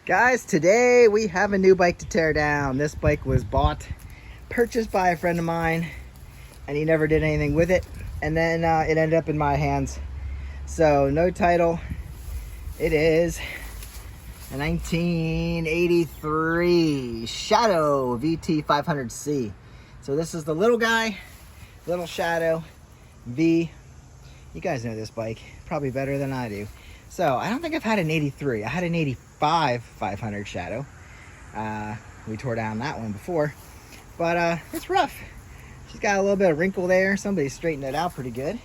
Guys, today we have a new bike to tear down. This bike was purchased by a friend of mine, and he never did anything with it. And then it ended up in my hands. So no title. It is a 1983 Shadow VT500C. So this is the little guy, little Shadow V. You guys know this bike probably better than I do. So I don't think I've had an 83. I had an 85 500 Shadow. We tore down that one before, but it's rough. She's got a little bit of wrinkle there. Somebody straightened it out pretty good,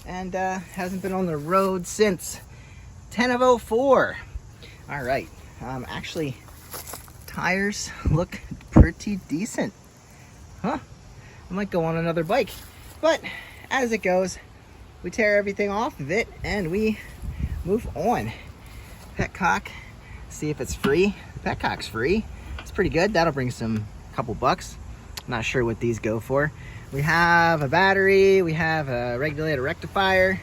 and hasn't been on the road since 10/04. All right. Actually, tires look pretty decent. Huh? I might go on another bike, but as it goes, we tear everything off of it and we move on. Petcock, see if it's free. Petcock's free. It's pretty good. That'll bring a couple bucks. I'm not sure what these go for. We have a battery. We have a regulator rectifier.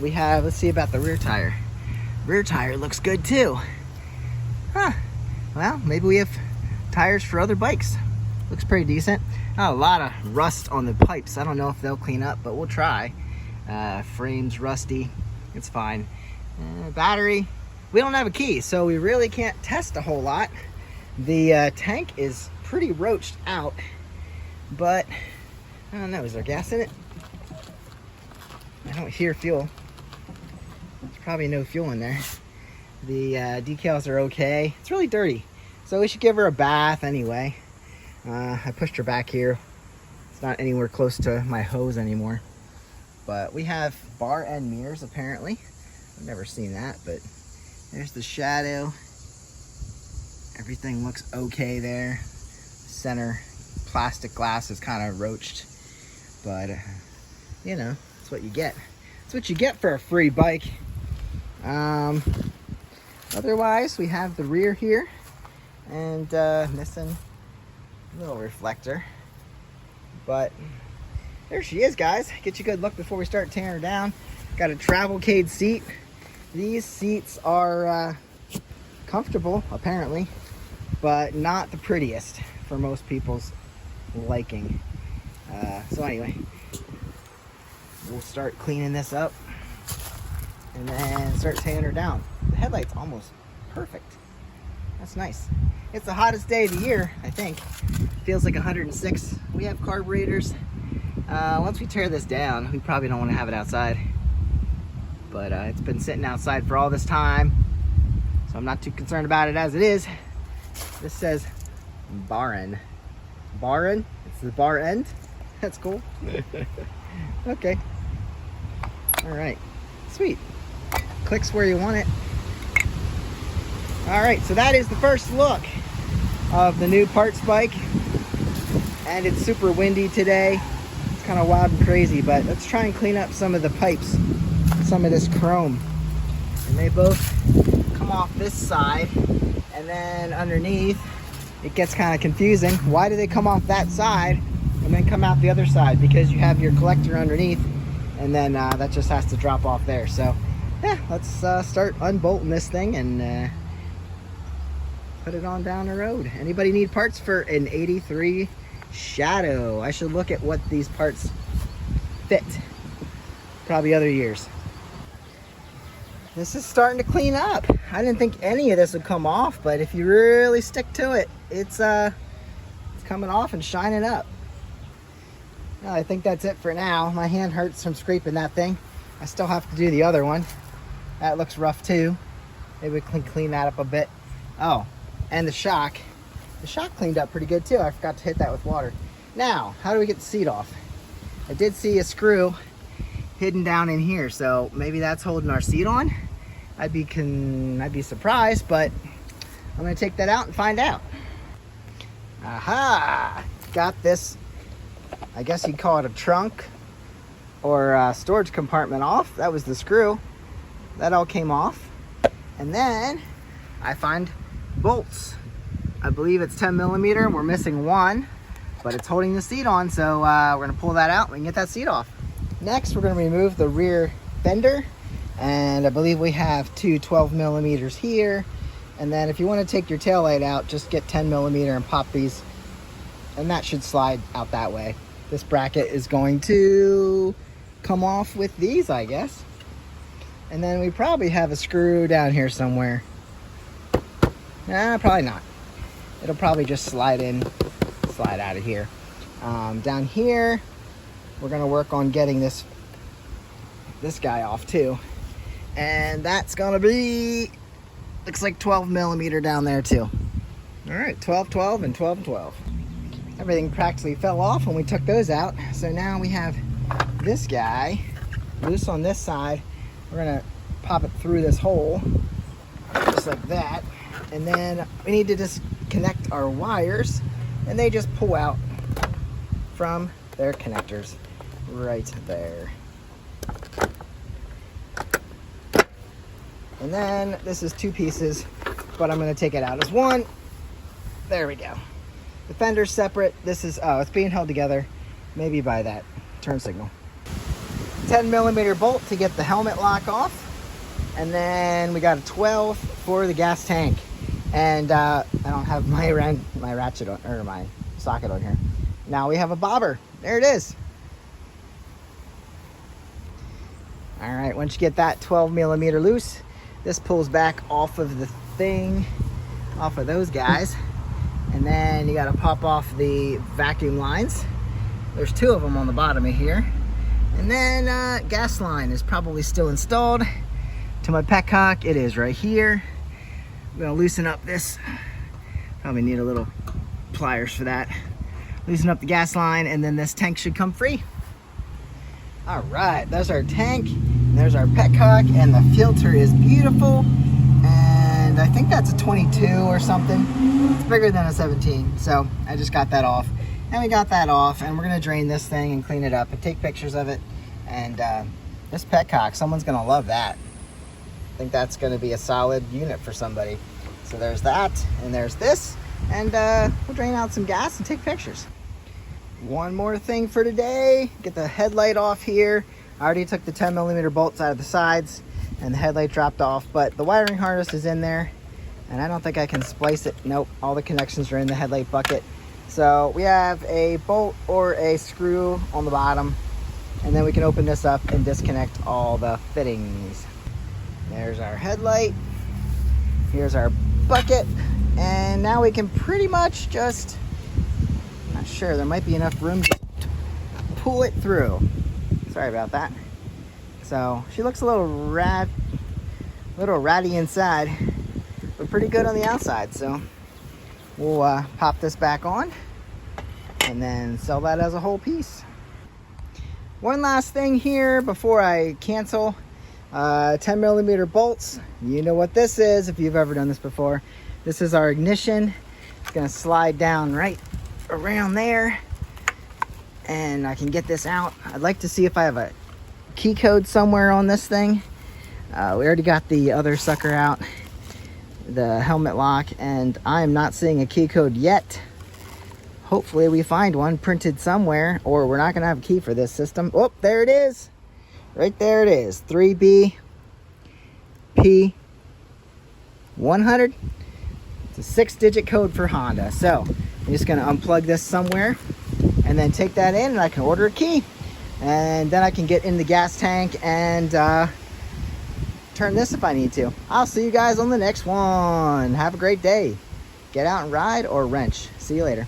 We have, let's see about the rear tire. Rear tire looks good too. Huh. Well, maybe we have tires for other bikes. Looks pretty decent. A lot of rust on the pipes. I don't know if they'll clean up, but we'll try. Frame's rusty. It's fine. Battery, we don't have a key, so we really can't test a whole lot. The tank is pretty roached out, but I don't know, is there gas in it? I don't hear fuel. There's probably no fuel in there. The decals are okay. It's really dirty, so we should give her a bath anyway. I pushed her back here. It's not anywhere close to my hose anymore, but we have bar end mirrors apparently. I've never seen that, but there's the Shadow. Everything looks okay there. Center plastic glass is kind of roached, but you know, that's what you get. That's what you get for a free bike. Otherwise, we have the rear here, and missing a little reflector, but there she is, guys. Get you a good look before we start tearing her down. Got a Travelcade seat. These seats are comfortable, apparently, but not the prettiest for most people's liking. So anyway, we'll start cleaning this up and then start tearing her down. The headlight's almost perfect. That's nice. It's the hottest day of the year, I think. Feels like 106. We have carburetors. Once we tear this down, we probably don't want to have it outside. But it's been sitting outside for all this time, so I'm not too concerned about it as it is. This says Barren. Barren? It's the bar end? That's cool. Okay. All right. Sweet. Clicks where you want it. All right, so that is the first look of the new parts bike. And it's super windy today. It's kind of wild and crazy, but let's try and clean up some of the pipes, some of this chrome. And they both come off this side, and then underneath it gets kind of confusing. Why do they come off that side and then come out the other side? Because you have your collector underneath, and then that just has to drop off there. So yeah, let's start unbolting this thing and put it on down the road. Anybody need parts for an 83 Shadow? I should look at what these parts fit. Probably other years. This is starting to clean up. I didn't think any of this would come off, but if you really stick to it, it's coming off and shining up. Well, I think that's it for now. My hand hurts from scraping that thing. I still have to do the other one. That looks rough too. Maybe we can clean that up a bit. Oh, and the shock. The shock cleaned up pretty good too. I forgot to hit that with water. Now, how do we get the seat off? I did see a screw hidden down in here, so maybe that's holding our seat on. I'd be surprised, but I'm gonna take that out and find out. Aha! Got this, I guess you'd call it a trunk or a storage compartment off. That was the screw. That all came off. And then I find bolts. I believe it's 10mm. We're missing one, but it's holding the seat on, so we're gonna pull that out and we can get that seat off. Next, we're gonna remove the rear fender, and I believe we have two 12mm here And then if you want to take your tail light out, just get 10mm and pop these, and that should slide out that way. This bracket is going to come off with these, I guess. And then we probably have a screw down here somewhere. Nah, probably not. It'll probably just slide in, slide out of here. Down here, we're gonna work on getting this guy off too. And that's gonna be, looks like 12mm down there too. All right, 12, 12, and 12, 12. Everything practically fell off when we took those out. So now we have this guy loose on this side. We're gonna pop it through this hole, just like that. And then we need to disconnect our wires, and they just pull out from their connectors right there. And then this is 2 pieces, but I'm gonna take it out as one. There we go. The fender's separate. This is, oh, it's being held together maybe by that turn signal. 10mm bolt to get the helmet lock off. And then we got a 12 for the gas tank. And I don't have my ratchet on, or my socket on here. Now we have a bobber. There it is. All right, once you get that 12mm loose, this pulls back off of the thing, off of those guys. And then you gotta pop off the vacuum lines. There's 2 of them on the bottom of here. And then gas line is probably still installed to my Petcock. It is right here. I'm gonna loosen up this. Probably need a little pliers for that. Loosen up the gas line, and then this tank should come free. All right, there's our tank, there's our Petcock, and the filter is beautiful. And I think that's a 22 or something. It's bigger than a 17, so I just got that off. And we got that off, and we're gonna drain this thing and clean it up and take pictures of it. And this Petcock, someone's gonna love that. I think that's gonna be a solid unit for somebody. So there's that, and there's this, and we'll drain out some gas and take pictures. One more thing for today, get the headlight off here. I already took the 10mm bolts out of the sides, and the headlight dropped off, but the wiring harness is in there, and I don't think I can splice it. Nope, all the connections are in the headlight bucket. So we have a bolt or a screw on the bottom, and then we can open this up and disconnect all the fittings. There's our headlight. Here's our bucket. And now we can pretty much just, not sure, there might be enough room to pull it through. Sorry about that. So she looks a little ratty inside, but pretty good on the outside. So we'll pop this back on and then sell that as a whole piece. One last thing here before I cancel. 10mm bolts. You know what this is if you've ever done this before. This is our ignition. It's gonna slide down right around there, and I can get this out. I'd like to see if I have a key code somewhere on this thing. We already got the other sucker out, the helmet lock, and I am not seeing a key code yet. Hopefully we find one printed somewhere, or we're not gonna have a key for this system. Oh, there it is. Right there it is, 3B P100. It's a 6-digit code for Honda. So I'm just gonna unplug this somewhere and then take that in, and I can order a key. And then I can get in the gas tank and turn this if I need to. I'll see you guys on the next one. Have a great day. Get out and ride or wrench. See you later.